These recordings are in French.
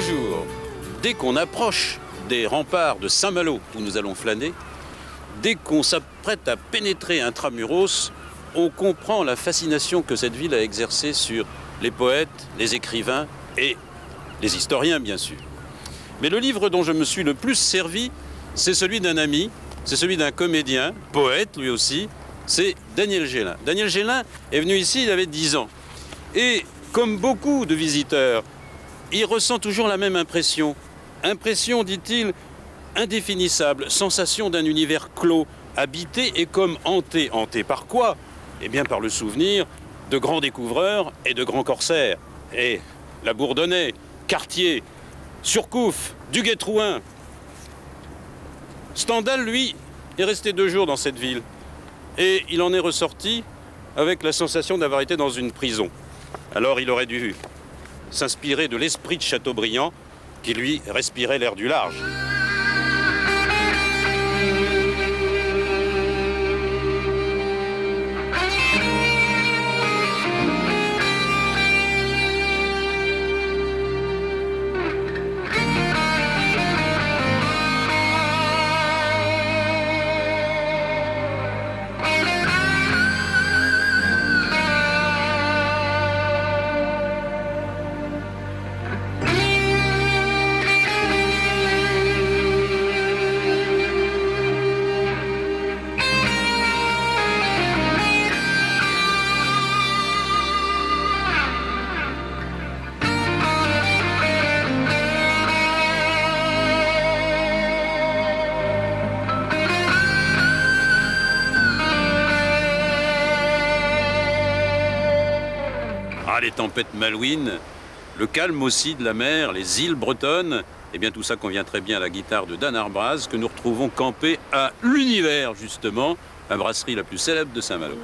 jour, dès qu'on approche des remparts de Saint-Malo, où nous allons flâner, dès qu'on s'apprête à pénétrer intramuros, on comprend la fascination que cette ville a exercée sur les poètes, les écrivains et les historiens, bien sûr. Mais le livre dont je me suis le plus servi, c'est celui d'un ami, c'est celui d'un comédien, poète lui aussi, c'est Daniel Gélin. Daniel Gélin est venu ici, il avait 10 ans. Et comme beaucoup de visiteurs, il ressent toujours la même impression. Impression, dit-il, indéfinissable, sensation d'un univers clos, habité et comme hanté. Hanté par quoi? Eh bien par le souvenir de grands découvreurs et de grands corsaires. Et la Bourdonnais, Cartier, Surcouf, Duguay-Trouin. Stendhal, lui, est resté 2 jours dans cette ville. Et il en est ressorti avec la sensation d'avoir été dans une prison. Alors il aurait dû s'inspirer de l'esprit de Chateaubriand, qui lui respirait l'air du large. Les tempêtes malouines, le calme aussi de la mer, les îles bretonnes, et bien tout ça convient très bien à la guitare de Dan Arbraz, que nous retrouvons campé à l'Univers, justement, la brasserie la plus célèbre de Saint-Malo.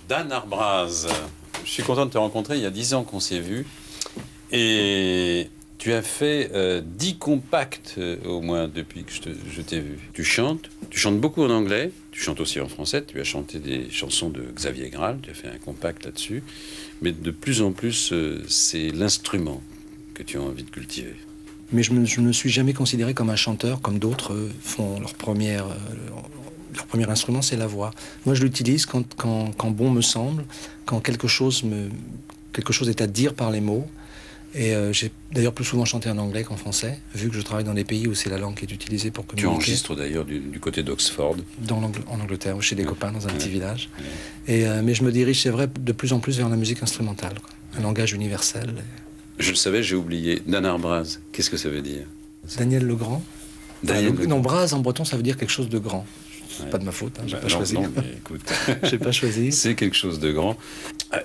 Dan Arbraz, je suis content de te rencontrer. Il y a 10 ans qu'on s'est vus. Et tu as fait 10 compacts au moins depuis que je t'ai vu. Tu chantes beaucoup en anglais, tu chantes aussi en français. Tu as chanté des chansons de Xavier Graal, tu as fait un compact là-dessus. Mais de plus en plus, c'est l'instrument que tu as envie de cultiver. Mais je ne me suis jamais considéré comme un chanteur, comme d'autres font leur premier instrument, c'est la voix. Moi, je l'utilise quand bon me semble, quand quelque chose est à dire par les mots. Et j'ai d'ailleurs plus souvent chanté en anglais qu'en français, vu que je travaille dans des pays où c'est la langue qui est utilisée pour communiquer. Tu enregistres d'ailleurs du côté d'Oxford. En Angleterre, chez des copains, dans un petit village. Mais je me dirige, c'est vrai, de plus en plus vers la musique instrumentale, quoi. Un langage universel. Je le savais, j'ai oublié. Dan Arbraz, qu'est-ce que ça veut dire? Daniel Legrand. Non, Braz en breton, ça veut dire quelque chose de grand. C'est pas de ma faute, hein, j'ai pas choisi. Non, mais écoute, j'ai pas choisi. C'est quelque chose de grand.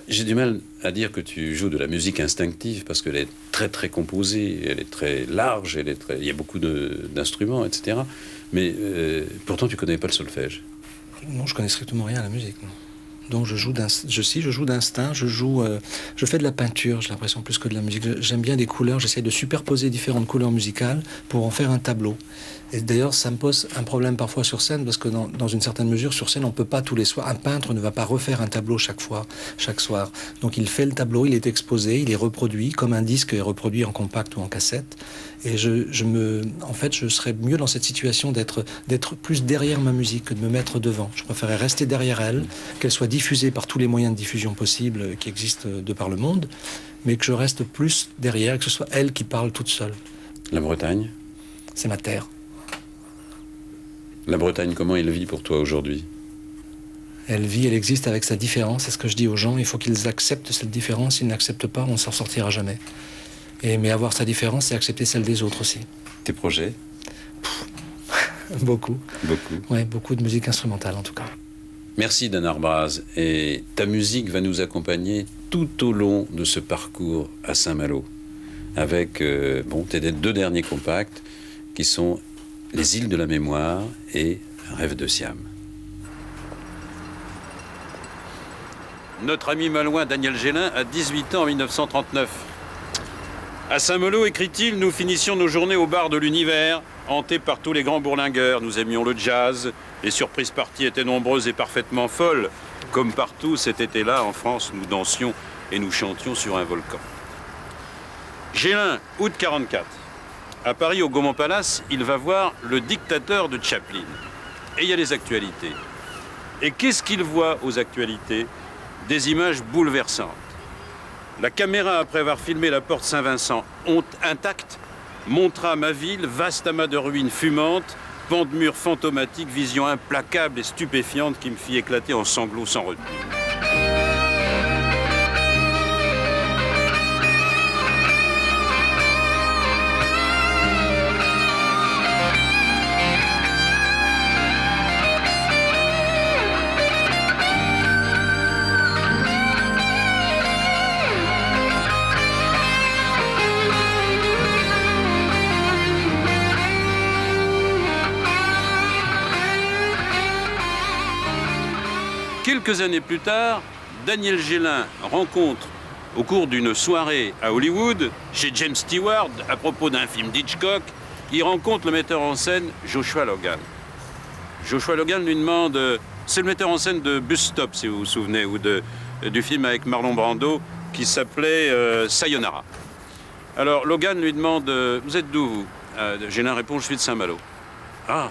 J'ai du mal à dire que tu joues de la musique instinctive parce qu'elle est très très composée, elle est très large, il y a beaucoup d'instruments, etc. Mais pourtant, tu connais pas le solfège. Non, je connais strictement rien à la musique. Non. Donc je joue d'instinct, je fais de la peinture, j'ai l'impression, plus que de la musique. J'aime bien les couleurs, j'essaie de superposer différentes couleurs musicales pour en faire un tableau. Et d'ailleurs, ça me pose un problème parfois sur scène, parce que dans une certaine mesure, sur scène, on ne peut pas tous les soirs. Un peintre ne va pas refaire un tableau chaque soir. Donc il fait le tableau, il est exposé, il est reproduit, comme un disque est reproduit en compact ou en cassette. Et en fait, je serais mieux dans cette situation d'être plus derrière ma musique que de me mettre devant. Je préférerais rester derrière elle, qu'elle soit diffusée par tous les moyens de diffusion possibles qui existent de par le monde, mais que je reste plus derrière, que ce soit elle qui parle toute seule. La Bretagne ? C'est ma terre. La Bretagne, comment elle vit pour toi aujourd'hui ? Elle vit, elle existe avec sa différence. C'est ce que je dis aux gens, il faut qu'ils acceptent cette différence. S'ils n'acceptent pas, on ne s'en sortira jamais. Mais avoir sa différence, c'est accepter celle des autres aussi. Tes projets ? Beaucoup. Beaucoup. Ouais, beaucoup de musique instrumentale en tout cas. Merci Dan Arbraz. Et ta musique va nous accompagner tout au long de ce parcours à Saint-Malo. Avec tes deux derniers compacts qui sont Les îles de la mémoire et Rêve de Siam. Notre ami malouin Daniel Gélin a 18 ans en 1939. À Saint-Malo, écrit-il, nous finissions nos journées au bar de l'Univers, hantés par tous les grands bourlingueurs. Nous aimions le jazz, les surprises parties étaient nombreuses et parfaitement folles. Comme partout cet été-là, en France, nous dansions et nous chantions sur un volcan. Gélin, août 44. À Paris, au Gaumont Palace, il va voir le dictateur de Chaplin. Et il y a les actualités. Et qu'est-ce qu'il voit aux actualités ? Des images bouleversantes. La caméra, après avoir filmé la porte Saint-Vincent intacte, montra ma ville, vaste amas de ruines fumantes, pans de murs fantomatiques, vision implacable et stupéfiante qui me fit éclater en sanglots sans retenue. Quelques années plus tard, Daniel Gélin rencontre, au cours d'une soirée à Hollywood, chez James Stewart, à propos d'un film d'Hitchcock, il rencontre le metteur en scène Joshua Logan. Joshua Logan lui demande... c'est le metteur en scène de Bus Stop, si vous vous souvenez, ou du film avec Marlon Brando, qui s'appelait Sayonara. Alors Logan lui demande « Vous êtes d'où, vous ?» Gélin répond « Je suis de Saint-Malo. »« Ah,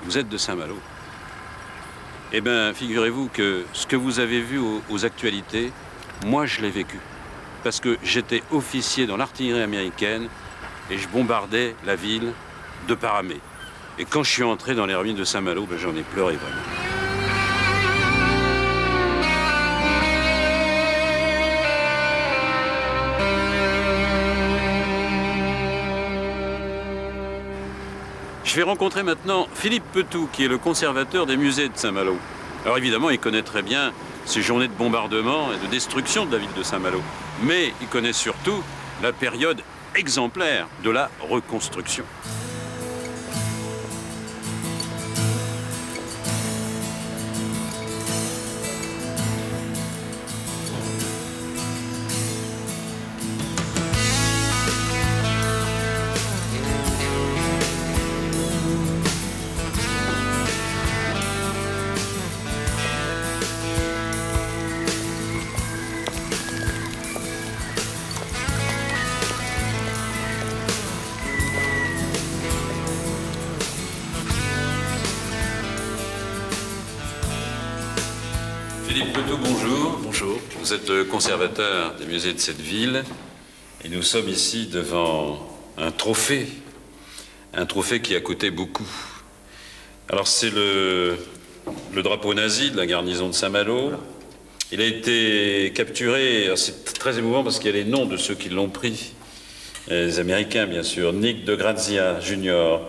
vous êtes de Saint-Malo. » Eh bien, figurez-vous que ce que vous avez vu aux actualités, moi, je l'ai vécu. Parce que j'étais officier dans l'artillerie américaine et je bombardais la ville de par armée. Et quand je suis entré dans les ruines de Saint-Malo, j'en ai pleuré vraiment. Je vais rencontrer maintenant Philippe Petou, qui est le conservateur des musées de Saint-Malo. Alors évidemment, il connaît très bien ces journées de bombardement et de destruction de la ville de Saint-Malo. Mais il connaît surtout la période exemplaire de la reconstruction. Philippe Petou, bonjour. Bonjour. Vous êtes le conservateur des musées de cette ville. Et nous sommes ici devant un trophée qui a coûté beaucoup. Alors c'est le drapeau nazi de la garnison de Saint-Malo. Il a été capturé, c'est très émouvant parce qu'il y a les noms de ceux qui l'ont pris. Les Américains, bien sûr. Nick de Grazia, Junior.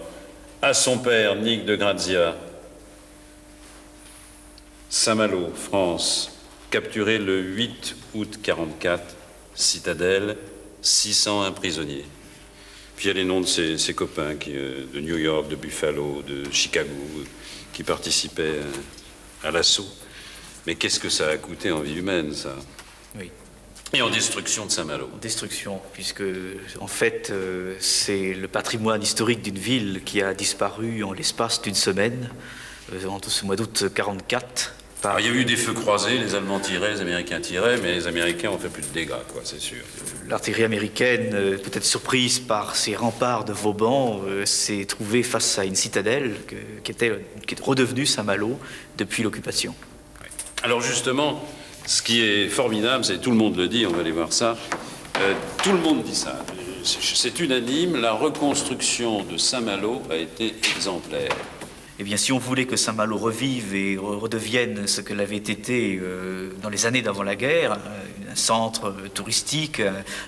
À son père, Nick de Grazia. Saint-Malo, France. Capturé le 8 août 44. Citadelle, 601 prisonniers. Puis il y a les noms de ses copains de New York, de Buffalo, de Chicago, qui participaient à l'assaut. Mais qu'est-ce que ça a coûté en vie humaine, ça? Oui. Et en destruction de Saint-Malo. Destruction, puisque en fait, c'est le patrimoine historique d'une ville qui a disparu en l'espace d'une semaine, en ce mois d'août 44. Alors, il y a eu des feux croisés, les Allemands tiraient, les Américains tiraient, mais les Américains ont fait plus de dégâts, quoi, c'est sûr. L'artillerie américaine, peut-être surprise par ces remparts de Vauban, s'est trouvée face à une citadelle qui est redevenue Saint-Malo depuis l'occupation. Alors justement, ce qui est formidable, c'est tout le monde le dit, on va aller voir ça, tout le monde dit ça, c'est unanime, la reconstruction de Saint-Malo a été exemplaire. Eh bien, si on voulait que Saint-Malo revive et redevienne ce qu'elle avait été dans les années d'avant la guerre, un centre touristique,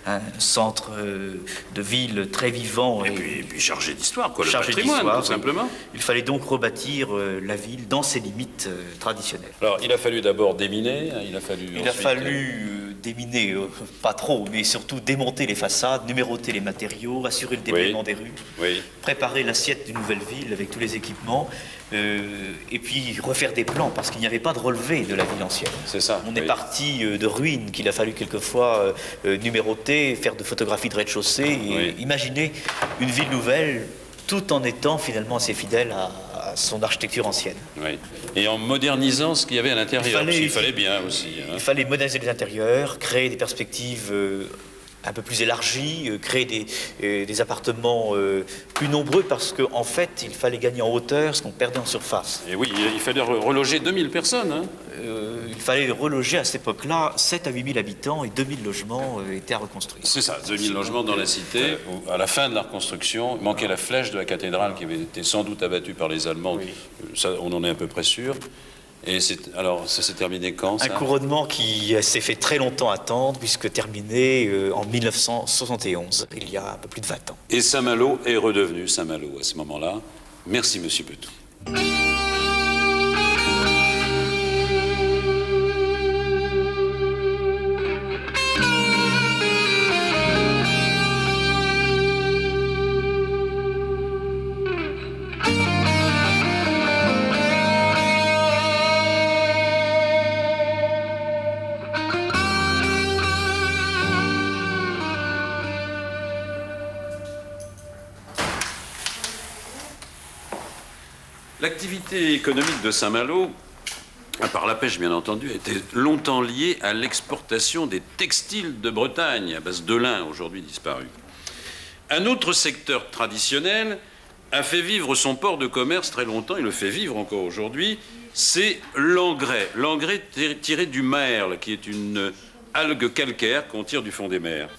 un centre de ville très vivant. Et puis chargé d'histoire, quoi, le chargé patrimoine, tout simplement. Il fallait donc rebâtir la ville dans ses limites traditionnelles. Alors, il a fallu d'abord déminer, il a fallu déminer, pas trop, mais surtout démonter les façades, numéroter les matériaux, assurer le déblaiement des rues, préparer l'assiette d'une nouvelle ville avec tous les équipements. Et puis refaire des plans, parce qu'il n'y avait pas de relevé de la ville ancienne. C'est ça. On est parti de ruines qu'il a fallu quelquefois numéroter, faire de photographies de rez-de-chaussée, et imaginer une ville nouvelle, tout en étant finalement assez fidèle à son architecture ancienne. Oui. Et en modernisant ce qu'il y avait à l'intérieur, il fallait bien aussi. Hein. Il fallait moderniser les intérieurs, créer des perspectives un peu plus élargi, créer des appartements plus nombreux, parce qu'en fait, il fallait gagner en hauteur ce qu'on perdait en surface. Et oui, il fallait reloger 2000 personnes. Hein. Il fallait reloger à cette époque-là 7 à 8 000 habitants et 2000 logements étaient à reconstruire. C'est ça, 2000 logements dans la cité, où à la fin de la reconstruction, il manquait la flèche de la cathédrale qui avait été sans doute abattue par les Allemands, ça, on en est à peu près sûr. Et alors, ça s'est terminé quand, ça? Un couronnement qui s'est fait très longtemps attendre, puisque terminé en 1971, il y a un peu plus de 20 ans. Et Saint-Malo est redevenu Saint-Malo à ce moment-là. Merci, Monsieur Petou. L'activité économique de Saint-Malo, à part la pêche bien entendu, a été longtemps liée à l'exportation des textiles de Bretagne, à base de lin, aujourd'hui disparu. Un autre secteur traditionnel a fait vivre son port de commerce très longtemps, il le fait vivre encore aujourd'hui, c'est l'engrais. L'engrais tiré du merle, qui est une algue calcaire qu'on tire du fond des mers.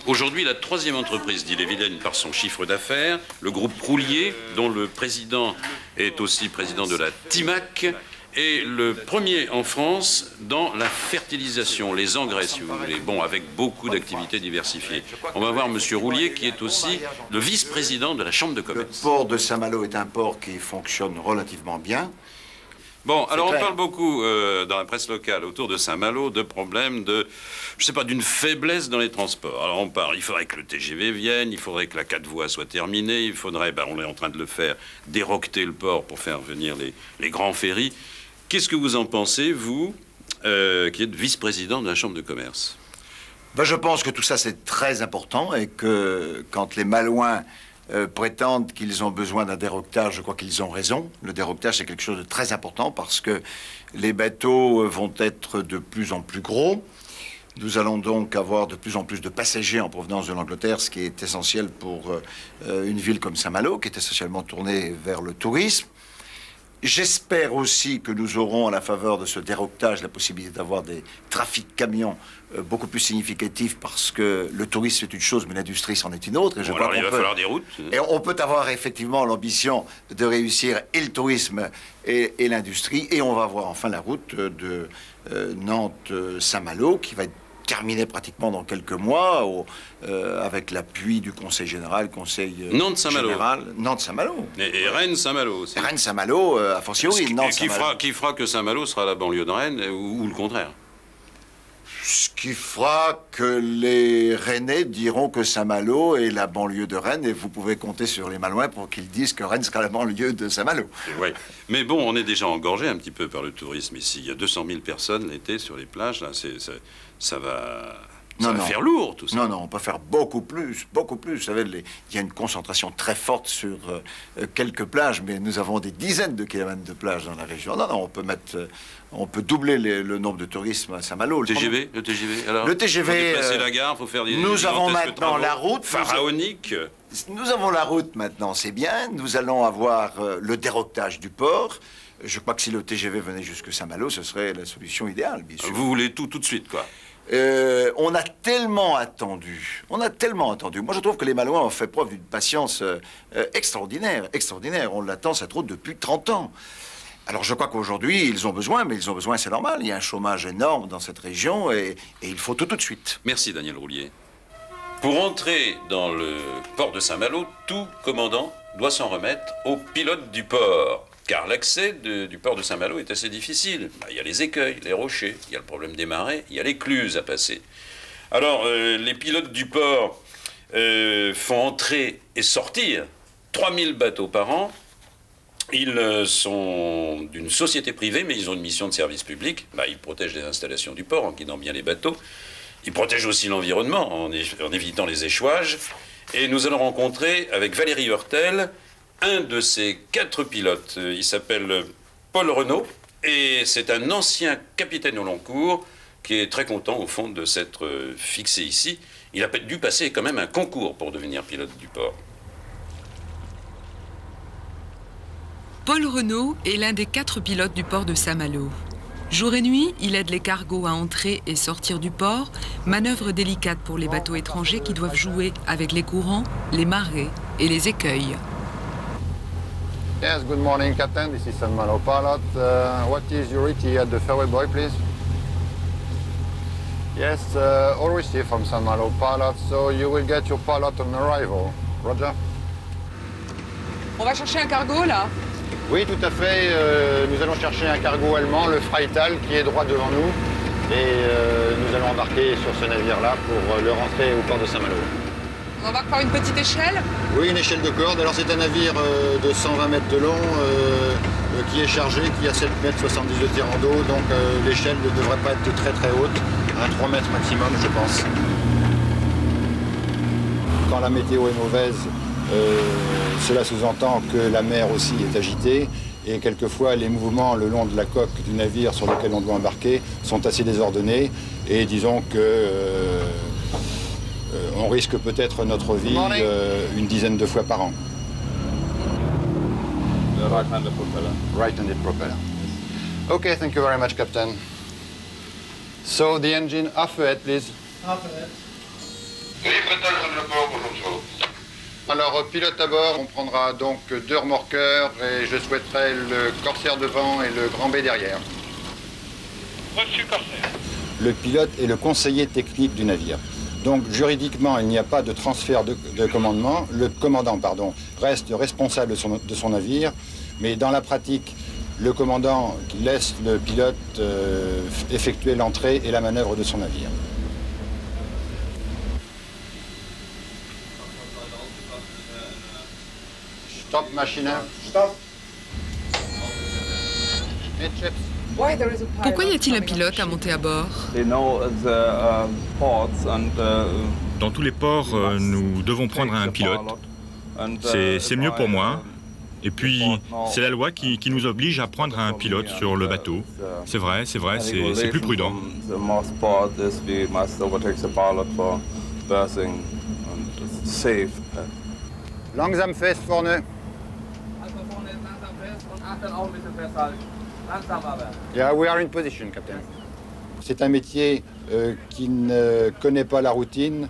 Aujourd'hui, la troisième entreprise d'Ille-et-Vilaine par son chiffre d'affaires, le groupe Roulier, dont le président est aussi président de la TIMAC, est le premier en France dans la fertilisation, les engrais, si vous voulez. Bon, avec beaucoup d'activités diversifiées. On va voir M. Roulier, qui est aussi le vice-président de la Chambre de commerce. Le port de Saint-Malo est un port qui fonctionne relativement bien. Bon, alors on parle beaucoup dans la presse locale autour de Saint-Malo de problèmes de, je sais pas, d'une faiblesse dans les transports. Alors on parle, il faudrait que le TGV vienne, il faudrait que la 4 voies soit terminée, il faudrait, on est en train de le faire, déroqueter le port pour faire venir les grands ferries. Qu'est-ce que vous en pensez, vous, qui êtes vice-président de la Chambre de commerce? Je pense que tout ça c'est très important et que quand les Malouins prétendent qu'ils ont besoin d'un déroquetage, je crois qu'ils ont raison. Le déroquetage, c'est quelque chose de très important parce que les bateaux vont être de plus en plus gros. Nous allons donc avoir de plus en plus de passagers en provenance de l'Angleterre, ce qui est essentiel pour une ville comme Saint-Malo, qui est essentiellement tournée vers le tourisme. J'espère aussi que nous aurons, à la faveur de ce déroquetage, la possibilité d'avoir des trafics camions beaucoup plus significatifs, parce que le tourisme est une chose, mais l'industrie c'en est une autre. Et je crois alors il va falloir des routes. Et on peut avoir effectivement l'ambition de réussir et le tourisme et l'industrie. Et on va avoir enfin la route de Nantes-Saint-Malo, qui va être terminée pratiquement dans quelques mois, avec l'appui du Conseil général, Nantes-Saint-Malo. Et Rennes-Saint-Malo aussi. Rennes-Saint-Malo, a fortiori. Qui fera que Saint-Malo sera la banlieue de Rennes, ou le contraire. Ce qui fera que les Rennais diront que Saint-Malo est la banlieue de Rennes, et vous pouvez compter sur les Malouins pour qu'ils disent que Rennes sera la banlieue de Saint-Malo. Oui. Mais bon, on est déjà engorgé un petit peu par le tourisme ici. Il y a 200 000 personnes l'été sur les plages. Là, ça va faire lourd, tout ça. Non, on peut faire beaucoup plus. Vous savez, il y a une concentration très forte sur quelques plages, mais nous avons des dizaines de kilomètres de plages dans la région. Non, on peut doubler le nombre de touristes à Saint-Malo. Le TGV alors, le TGV, faut déplacer la gare, faut faire des nous avons maintenant la route pharaonique. Nous avons la route maintenant, c'est bien. Nous allons avoir le déroquetage du port. Je crois que si le TGV venait jusque Saint-Malo, ce serait la solution idéale, bien sûr. Vous voulez tout de suite, quoi. On a tellement attendu. Moi, je trouve que les Malouins ont fait preuve d'une patience extraordinaire. On l'attend, cette route, depuis 30 ans. Alors, je crois qu'aujourd'hui, ils ont besoin, c'est normal. Il y a un chômage énorme dans cette région et il faut tout de suite. Merci, Daniel Roulier. Pour entrer dans le port de Saint-Malo, tout commandant doit s'en remettre au pilote du port. Car l'accès du port de Saint-Malo est assez difficile. Il y a les écueils, les rochers, il y a le problème des marais, il y a l'écluse à passer. Alors, les pilotes du port font entrer et sortir 3000 bateaux par an. Ils sont d'une société privée, mais ils ont une mission de service public. Ils protègent les installations du port en guidant bien les bateaux. Ils protègent aussi l'environnement en évitant les échouages. Et nous allons rencontrer avec Valérie Hurtel un de ces 4 pilotes. Il s'appelle Paul Renaud et c'est un ancien capitaine au long cours qui est très content au fond de s'être fixé ici. Il a dû passer quand même un concours pour devenir pilote du port. Paul Renaud est l'un des 4 pilotes du port de Saint-Malo. Jour et nuit, il aide les cargos à entrer et sortir du port, manœuvre délicate pour les bateaux étrangers qui doivent jouer avec les courants, les marées et les écueils. Yes, good morning, Captain. This is Saint-Malo pilot. What is your ETA at the fairway buoy, please? Yes, all received from Saint-Malo pilot, so you will get your pilot on arrival. Roger. On va chercher un cargo, là? Oui, tout à fait. Nous allons chercher un cargo allemand, le Freital, qui est droit devant nous. Et nous allons embarquer sur ce navire-là pour le rentrer au port de Saint-Malo. On embarque par une petite échelle? Oui, une échelle de corde. Alors c'est un navire de 120 mètres de long qui est chargé, qui a 7 mètres 70 de tirant d'eau. Donc l'échelle ne devrait pas être très très haute, un 3 mètres maximum, je pense. Quand la météo est mauvaise, cela sous-entend que la mer aussi est agitée. Et quelquefois, les mouvements le long de la coque du navire sur lequel on doit embarquer sont assez désordonnés. Et disons que on risque peut-être notre vie une dizaine de fois par an. Right-handed propeller. Right-handed propeller. Okay, thank you very much, Captain. So the engine half ahead, please. Half ahead. Alors, pilote à bord, on prendra donc 2 remorqueurs et je souhaiterais le Corsair devant et le Grand B derrière. Reçu, Corsair. Le pilote est le conseiller technique du navire. Donc, juridiquement, il n'y a pas de transfert de commandement. Le commandant, reste responsable de son navire, mais dans la pratique, le commandant laisse le pilote effectuer l'entrée et la manœuvre de son navire. Stop, machine. Stop. Pourquoi y a-t-il un pilote à monter à bord? Dans tous les ports, nous devons prendre un pilote. C'est mieux pour moi. Et puis, c'est la loi qui nous oblige à prendre un pilote sur le bateau. C'est vrai, c'est plus prudent. Langsam fest vorne. Yeah, we are in position, Captain. C'est un métier qui ne connaît pas la routine.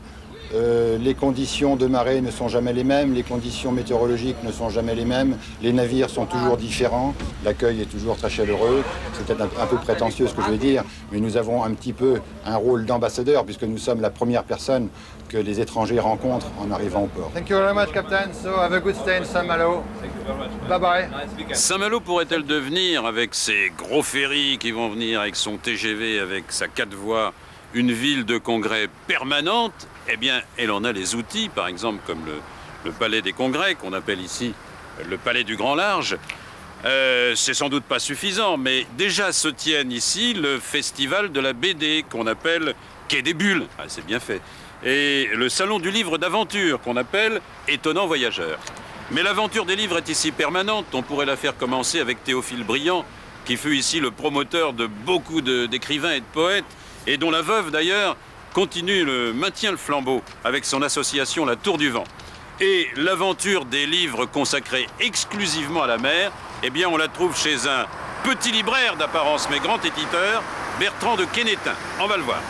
Les conditions de marée ne sont jamais les mêmes, les conditions météorologiques ne sont jamais les mêmes, les navires sont toujours différents, l'accueil est toujours très chaleureux. C'est peut-être un peu prétentieux ce que je vais dire, mais nous avons un petit peu un rôle d'ambassadeur puisque nous sommes la première personne que les étrangers rencontrent en arrivant au port. Thank you very much, Captain. So have a good stay in Saint-Malo. Bye bye. Saint-Malo pourrait-elle devenir, avec ses gros ferries qui vont venir, avec son TGV, avec sa 4 voies, une ville de congrès permanente? Eh bien, elle en a les outils, par exemple, comme le palais des congrès, qu'on appelle ici le palais du Grand Large. C'est sans doute pas suffisant, mais déjà se tiennent ici le festival de la BD, qu'on appelle Quai des Bulles. Ah, c'est bien fait. Et le salon du livre d'aventure, qu'on appelle Étonnant Voyageur. Mais l'aventure des livres est ici permanente. On pourrait la faire commencer avec Théophile Briand, qui fut ici le promoteur de beaucoup d'écrivains et de poètes, et dont la veuve, d'ailleurs, maintient le flambeau avec son association La Tour du Vent. Et l'aventure des livres consacrés exclusivement à la mer, eh bien, on la trouve chez un petit libraire d'apparence, mais grand éditeur, Bertrand de Quénétain. On va le voir.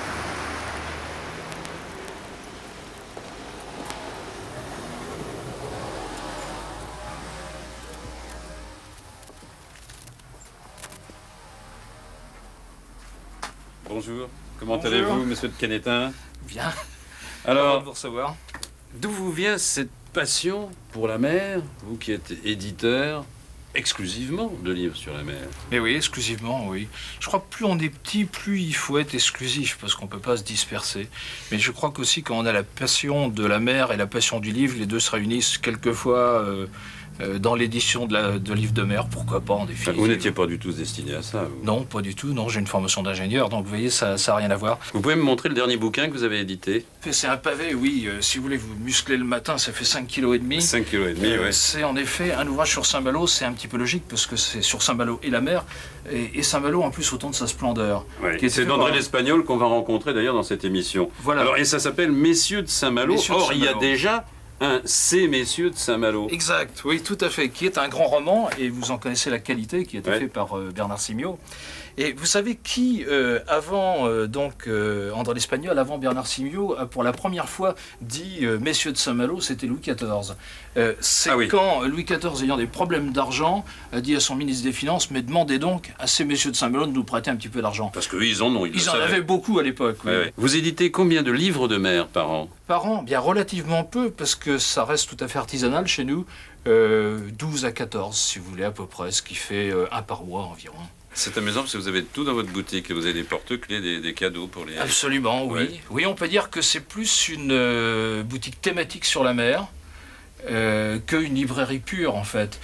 Bonjour. Comment allez-vous, monsieur de Quénétain? Bien. Alors, de vous recevoir. D'où vous vient cette passion pour la mer, vous qui êtes éditeur exclusivement de livres sur la mer? Mais oui, exclusivement, oui. Je crois que plus on est petit, plus il faut être exclusif, parce qu'on ne peut pas se disperser. Mais je crois qu'aussi, quand on a la passion de la mer et la passion du livre, les deux se réunissent quelquefois dans l'édition de livres de mer, pourquoi pas en définitive. Vous n'étiez pas du tout destiné à ça, vous? Non, pas du tout. Non, j'ai une formation d'ingénieur, donc vous voyez, ça n'a rien à voir. Vous pouvez me montrer le dernier bouquin que vous avez édité? C'est un pavé, oui. Si vous voulez vous muscler le matin, ça fait 5,5 kg. 5,5 kg, oui. C'est en effet un ouvrage sur Saint-Malo. C'est un petit peu logique, parce que c'est sur Saint-Malo et la mer. Et Saint-Malo, en plus, au temps de sa splendeur. Oui. C'est d'André l'Espagnol qu'on va rencontrer d'ailleurs dans cette émission. Voilà. Alors, et ça s'appelle Messieurs de Saint-Malo. Or, il y a déjà un Ces Messieurs de Saint-Malo. Exact, oui, tout à fait, qui est un grand roman, et vous en connaissez la qualité, qui a été fait par Bernard Simiot. Et vous savez qui, avant André l'Espagnol, avant Bernard Simiot, a pour la première fois dit Messieurs de Saint-Malo, c'était Louis XIV. Quand Louis XIV, ayant des problèmes d'argent, a dit à son ministre des Finances, mais demandez donc à ces Messieurs de Saint-Malo de nous prêter un petit peu d'argent. Parce qu'eux, ils en ont, ils en avaient beaucoup à l'époque. Oui. Ouais. Vous éditez combien de livres de mer par an? Par an, bien relativement peu, parce que ça reste tout à fait artisanal chez nous. 12 à 14, si vous voulez, à peu près, ce qui fait un par mois environ. C'est amusant parce que vous avez tout dans votre boutique. Vous avez des porte-clés, des cadeaux pour les... Absolument, oui. Ouais. Oui, on peut dire que c'est plus une boutique thématique sur la mer qu'une librairie pure, en fait.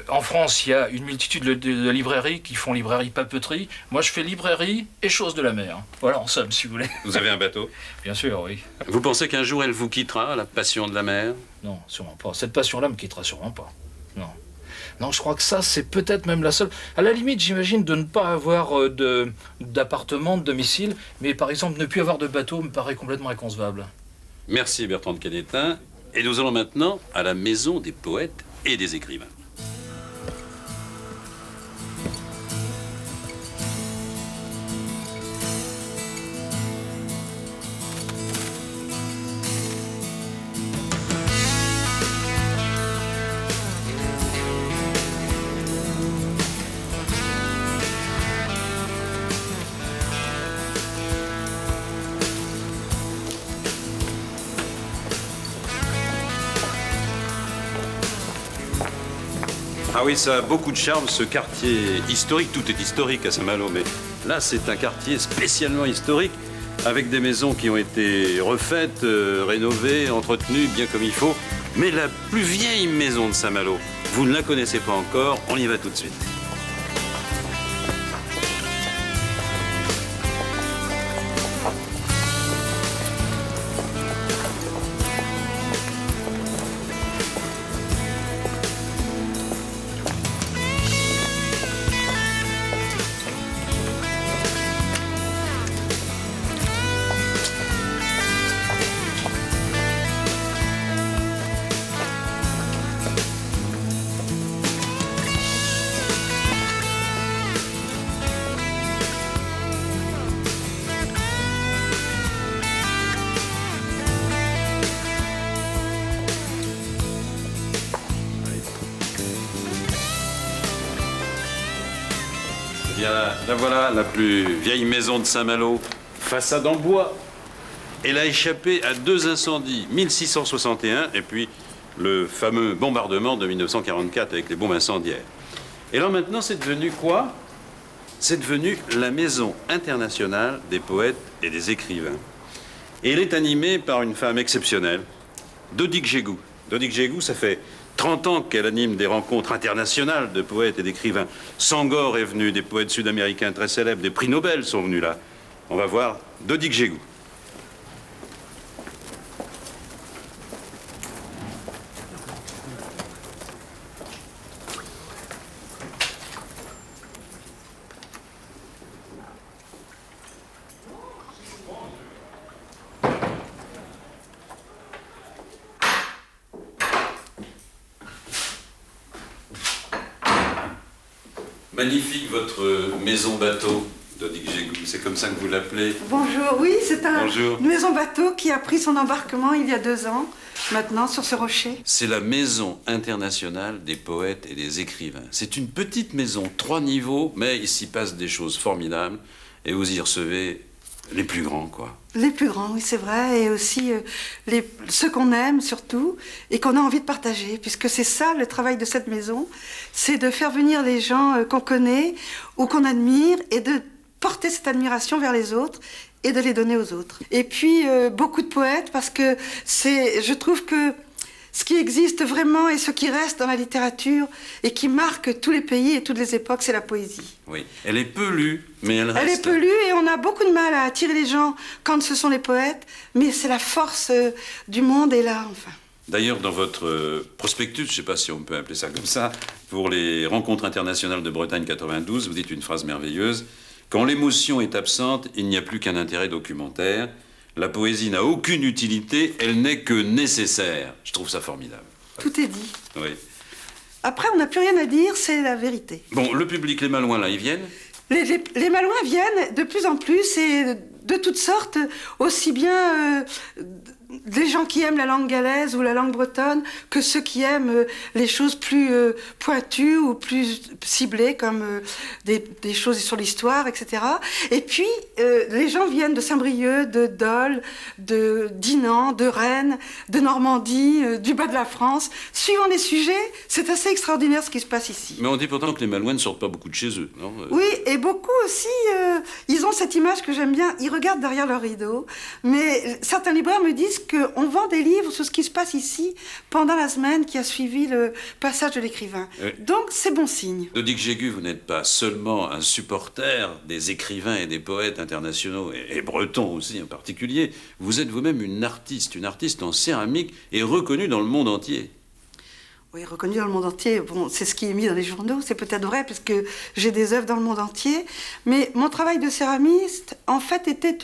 En France, il y a une multitude de librairies qui font librairie papeterie. Moi, je fais librairie et choses de la mer. Voilà, en somme, si vous voulez. Vous avez un bateau? Bien sûr, oui. Vous pensez qu'un jour, elle vous quittera, la passion de la mer? Non, sûrement pas. Cette passion-là me quittera sûrement pas. Non. Non, je crois que ça, c'est peut-être même la seule. À la limite, j'imagine de ne pas avoir d'appartement, de domicile, mais par exemple, ne plus avoir de bateau me paraît complètement inconcevable. Merci Bertrand de Quénétain. Et nous allons maintenant à la maison des poètes et des écrivains. Ah oui, ça a beaucoup de charme, ce quartier historique. Tout est historique à Saint-Malo, mais là, c'est un quartier spécialement historique, avec des maisons qui ont été refaites, rénovées, entretenues, bien comme il faut. Mais la plus vieille maison de Saint-Malo, vous ne la connaissez pas encore, on y va tout de suite. bien, la voilà, la plus vieille maison de Saint-Malo, façade en bois. Elle a échappé à 2 incendies, 1661 et puis le fameux bombardement de 1944 avec les bombes incendiaires. Et là maintenant, c'est devenu quoi? C'est devenu la Maison internationale des poètes et des écrivains. Et elle est animée par une femme exceptionnelle, Dodic Jégou. Dodic Jégou, ça fait 30 ans qu'elle anime des rencontres internationales de poètes et d'écrivains. Sangor est venu, des poètes sud-américains très célèbres, des prix Nobel sont venus là. On va voir Dodic Jégou. Magnifique votre maison bateau, Dodic Jégou, c'est comme ça que vous l'appelez? Bonjour, oui, c'est une maison bateau qui a pris son embarquement il y a 2 ans, maintenant, sur ce rocher. C'est la Maison internationale des poètes et des écrivains. C'est une petite maison, 3 niveaux, mais il s'y passe des choses formidables et vous y recevez les plus grands, quoi. Les plus grands, oui, c'est vrai, et aussi ceux qu'on aime surtout, et qu'on a envie de partager, puisque c'est ça le travail de cette maison, c'est de faire venir les gens qu'on connaît ou qu'on admire, et de porter cette admiration vers les autres, et de les donner aux autres. Et puis, beaucoup de poètes, parce que je trouve que ce qui existe vraiment et ce qui reste dans la littérature et qui marque tous les pays et toutes les époques, c'est la poésie. Oui, elle est peu lue, mais elle reste. Elle est peu lue et on a beaucoup de mal à attirer les gens quand ce sont les poètes, mais c'est la force du monde est là, enfin. D'ailleurs, dans votre prospectus, je ne sais pas si on peut appeler ça comme ça, pour les rencontres internationales de Bretagne 92, vous dites une phrase merveilleuse. Quand l'émotion est absente, il n'y a plus qu'un intérêt documentaire. La poésie n'a aucune utilité, elle n'est que nécessaire. Je trouve ça formidable. Tout est dit. Oui. Après, on n'a plus rien à dire, c'est la vérité. Bon, le public, les Malouins, là, ils viennent? Les Malouins viennent de plus en plus et de toutes sortes, aussi bien des gens qui aiment la langue galaise ou la langue bretonne que ceux qui aiment les choses plus pointues ou plus ciblées comme des choses sur l'histoire, etc. Et puis, les gens viennent de Saint-Brieuc, de Dole, de Dinan, de Rennes, de Normandie, du bas de la France. Suivant les sujets, c'est assez extraordinaire ce qui se passe ici. Mais on dit pourtant que les Malouins ne sortent pas beaucoup de chez eux, non? Oui, et beaucoup aussi, ils ont cette image que j'aime bien, ils regardent derrière leur rideau, mais certains libraires me disent qu'on vend des livres sur ce qui se passe ici pendant la semaine qui a suivi le passage de l'écrivain. Oui. Donc c'est bon signe. Dodic Jégou, vous n'êtes pas seulement un supporter des écrivains et des poètes internationaux, et bretons aussi en particulier, vous êtes vous-même une artiste en céramique et reconnue dans le monde entier. Oui, reconnu dans le monde entier. Bon, c'est ce qui est mis dans les journaux, c'est peut-être vrai, puisque j'ai des œuvres dans le monde entier. Mais mon travail de céramiste, en fait, était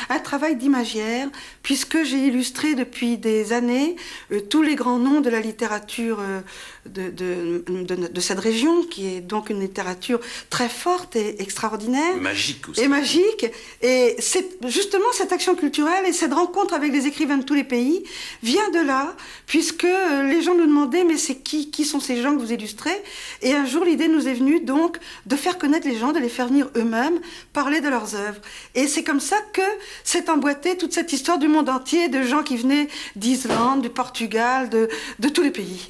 un travail d'imagière, puisque j'ai illustré depuis des années tous les grands noms de la littérature de cette région, qui est donc une littérature très forte et extraordinaire. Magique aussi. Et magique. Et c'est justement cette action culturelle et cette rencontre avec les écrivains de tous les pays vient de là, puisque les gens nous demandaient, mais c'est qui sont ces gens que vous illustrez? Et un jour, l'idée nous est venue donc de faire connaître les gens, de les faire venir eux-mêmes parler de leurs œuvres. Et c'est comme ça que s'est emboîtée toute cette histoire du monde entier, de gens qui venaient d'Islande, du Portugal, de tous les pays.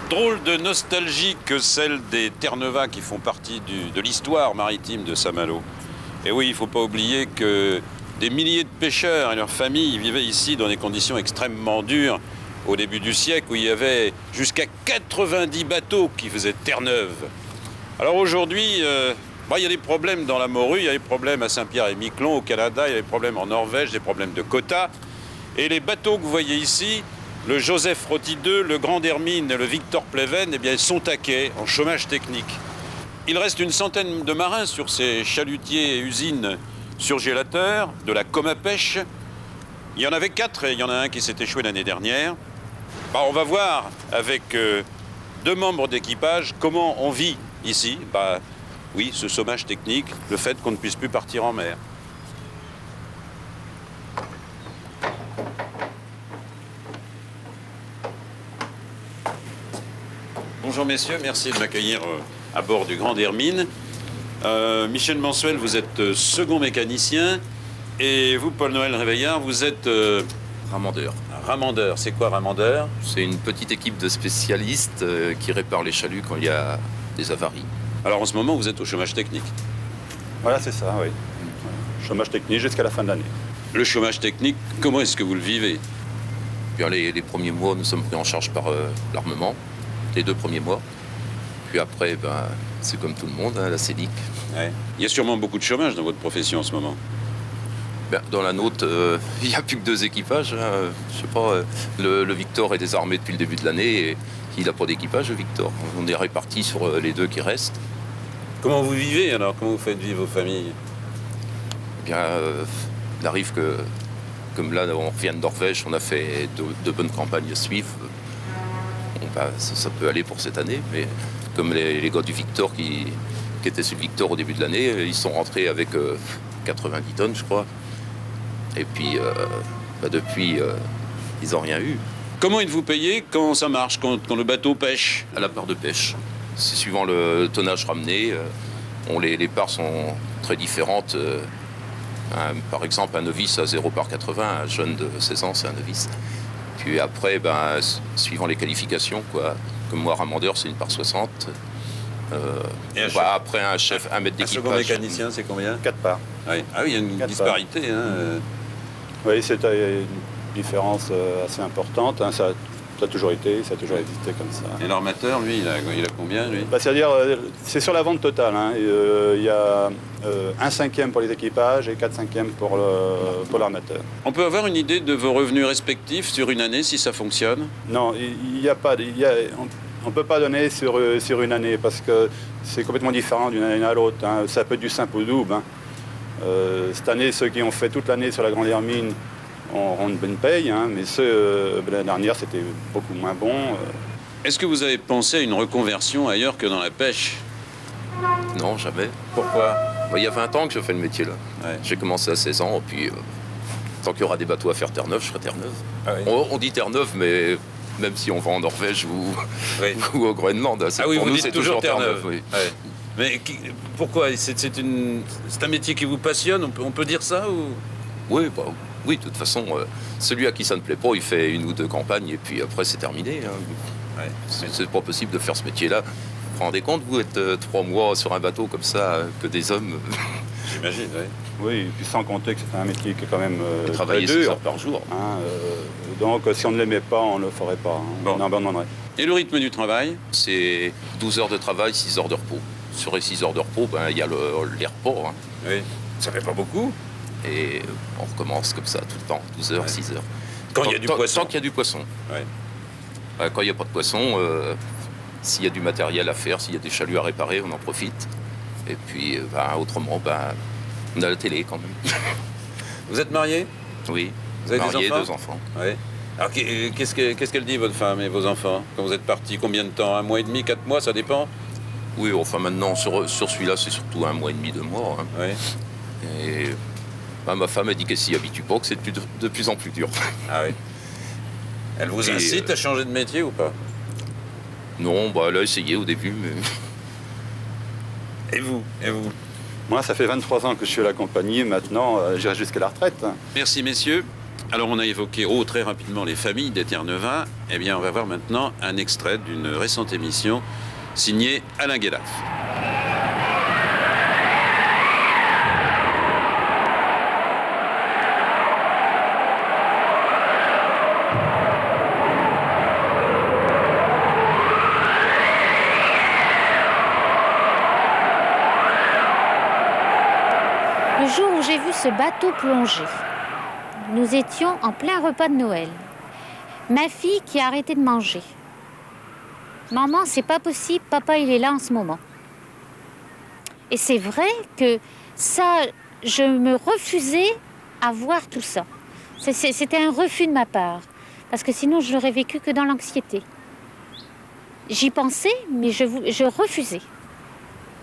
Drôle de nostalgie que celle des Terre-Neuve qui font partie de l'histoire maritime de Saint-Malo. Et oui, il ne faut pas oublier que des milliers de pêcheurs et leurs familles vivaient ici dans des conditions extrêmement dures au début du siècle, où il y avait jusqu'à 90 bateaux qui faisaient Terre-Neuve. Alors aujourd'hui, il y a des problèmes dans la morue, il y a des problèmes à Saint-Pierre-et-Miquelon, au Canada, il y a des problèmes en Norvège, des problèmes de quotas. Et les bateaux que vous voyez ici, le Joseph Roty II, le Grand Hermine et le Victor Pleven, eh bien, ils sont à quai, en chômage technique. Il reste une centaine de marins sur ces chalutiers et usines surgélateurs de la Comapêche. Il y en avait 4 et il y en a un qui s'est échoué l'année dernière. On va voir avec 2 membres d'équipage comment on vit ici. Oui, ce chômage technique, le fait qu'on ne puisse plus partir en mer. Bonjour messieurs, merci de m'accueillir à bord du Grand Hermine. Michel Mansuel, vous êtes second mécanicien. Et vous, Paul-Noël Réveillard, vous êtes... Ramandeur. Ramandeur, c'est quoi ramandeur? C'est une petite équipe de spécialistes qui répare les chaluts quand il y a des avaries. Alors en ce moment, vous êtes au chômage technique? Voilà, c'est ça, oui. Chômage technique jusqu'à la fin de l'année. Le chômage technique, comment est-ce que vous le vivez? Bien, les premiers mois, nous sommes pris en charge par l'armement, les 2 premiers mois. Puis après, c'est comme tout le monde, la CEDIC. Ouais. Il y a sûrement beaucoup de chômage dans votre profession en ce moment. Dans la nôtre, il n'y a plus que 2 équipages. Je sais pas, le Victor est désarmé depuis le début de l'année et il n'a pas d'équipage, le Victor. On est répartis sur les 2 qui restent. Comment vous vivez alors? Comment vous faites vivre vos familles? Eh bien, il arrive que, comme là, on revient de Norvège, on a fait de bonnes campagnes à suivre. Ça peut aller pour cette année, mais comme les gars du Victor qui étaient sur le Victor au début de l'année, ils sont rentrés avec 90 tonnes, je crois. Et puis, depuis, ils n'ont rien eu. Comment êtes-vous payé quand ça marche, quand le bateau pêche? À la part de pêche. C'est suivant le tonnage ramené. Les parts sont très différentes. Par exemple, un novice à 0 par 80, un jeune de 16 ans, c'est un novice. Puis après, suivant les qualifications, quoi. Comme moi, ramandeur, c'est 1 par 60. Après, un chef, 1 mètre d'équipage. Un second mécanicien, c'est combien? 4 parts. Oui. Ah oui, il y a une disparité. Oui, c'est une différence assez importante. Ça a toujours été, ça a toujours existé comme ça. Et l'armateur, lui, il a combien, lui? C'est-à-dire, c'est sur la vente totale. Il y a 1/5 pour les équipages et 4/5 pour l'armateur. On peut avoir une idée de vos revenus respectifs sur une année, si ça fonctionne? Non, il n'y a pas... On ne peut pas donner sur une année parce que c'est complètement différent d'une année à l'autre. Ça peut être du simple au double. Cette année, ceux qui ont fait toute l'année sur la Grande Hermine ont une bonne paye, mais ceux l'année dernière, c'était beaucoup moins bon. Est-ce que vous avez pensé à une reconversion ailleurs que dans la pêche? Non, jamais. Pourquoi? Il y a 20 ans que je fais le métier là. Ouais. J'ai commencé à 16 ans, et puis tant qu'il y aura des bateaux à faire Terre-Neuve, je ferai Terre-Neuve. Ah oui. On dit Terre-Neuve, mais même si on va en Norvège ou au Groenland, pour nous, c'est toujours Terre-Neuve. Oui. Ouais. Mais pourquoi? C'est un métier qui vous passionne, on peut dire ça ou... Oui, oui, de toute façon, celui à qui ça ne plaît pas, il fait 1 ou 2 campagnes et puis après c'est terminé. Ouais. C'est pas possible de faire ce métier-là. Vous vous rendez compte, vous êtes 3 mois sur un bateau comme ça, que des hommes... J'imagine, oui. Oui, et puis sans compter que c'est un métier qui est quand même travailler 6 heures par jour. Donc si on ne l'aimait pas, on ne le ferait pas. On abandonnerait. Et le rythme du travail? C'est 12 heures de travail, 6 heures de repos. Sur les 6 heures de repos, il y a les repos. Oui, ça fait pas beaucoup. Et on recommence comme ça tout le temps, 12 heures, 6 heures. Quand il y a du poisson. Tant qu'il y a du poisson. Ouais. Quand il n'y a pas de poisson, s'il y a du matériel à faire, s'il y a des chaluts à réparer, on en profite. Et puis, autrement, on a la télé quand même. Vous êtes marié? Oui. Vous avez marié, des enfants? 2 enfants. Oui. Alors, qu'est-ce qu'elle dit, votre femme et vos enfants, quand vous êtes partis? Combien de temps? 1 mois et demi, 4 mois, ça dépend? Oui, enfin maintenant, sur celui-là, c'est surtout 1 mois et demi, 2 mois. Oui. Et ma femme a dit qu'elle s'y habitue pas, que c'est de plus en plus dur. Ah oui. Elle vous incite à changer de métier ou pas? Non, elle a essayé au début, mais... Et vous? Moi, ça fait 23 ans que je suis à la compagnie, maintenant, j'irai jusqu'à la retraite. Merci, messieurs. Alors, on a évoqué très rapidement les familles des Terre-Neuvains. Eh bien, on va voir maintenant un extrait d'une récente émission signée Alain Guélaf. Le jour où j'ai vu ce bateau plonger, nous étions en plein repas de Noël. Ma fille qui a arrêté de manger. Maman, c'est pas possible, papa il est là en ce moment. Et c'est vrai que ça, je me refusais à voir tout ça. C'était un refus de ma part, parce que sinon je l'aurais vécu que dans l'anxiété. J'y pensais, mais je refusais.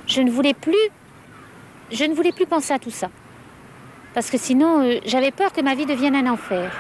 Je ne voulais plus penser à tout ça. Parce que sinon, j'avais peur que ma vie devienne un enfer.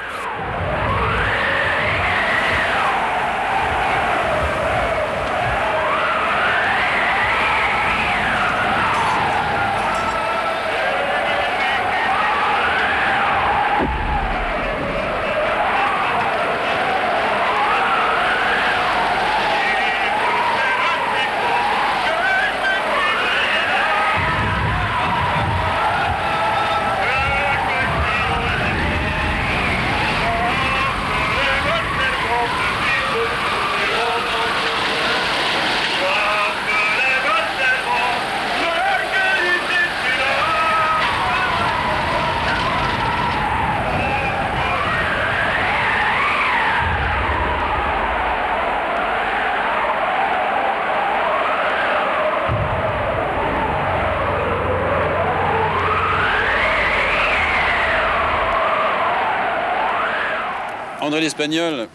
André l'Espagnol,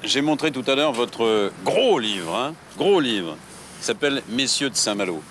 j'ai montré tout à l'heure votre gros livre, qui s'appelle Messieurs de Saint-Malo.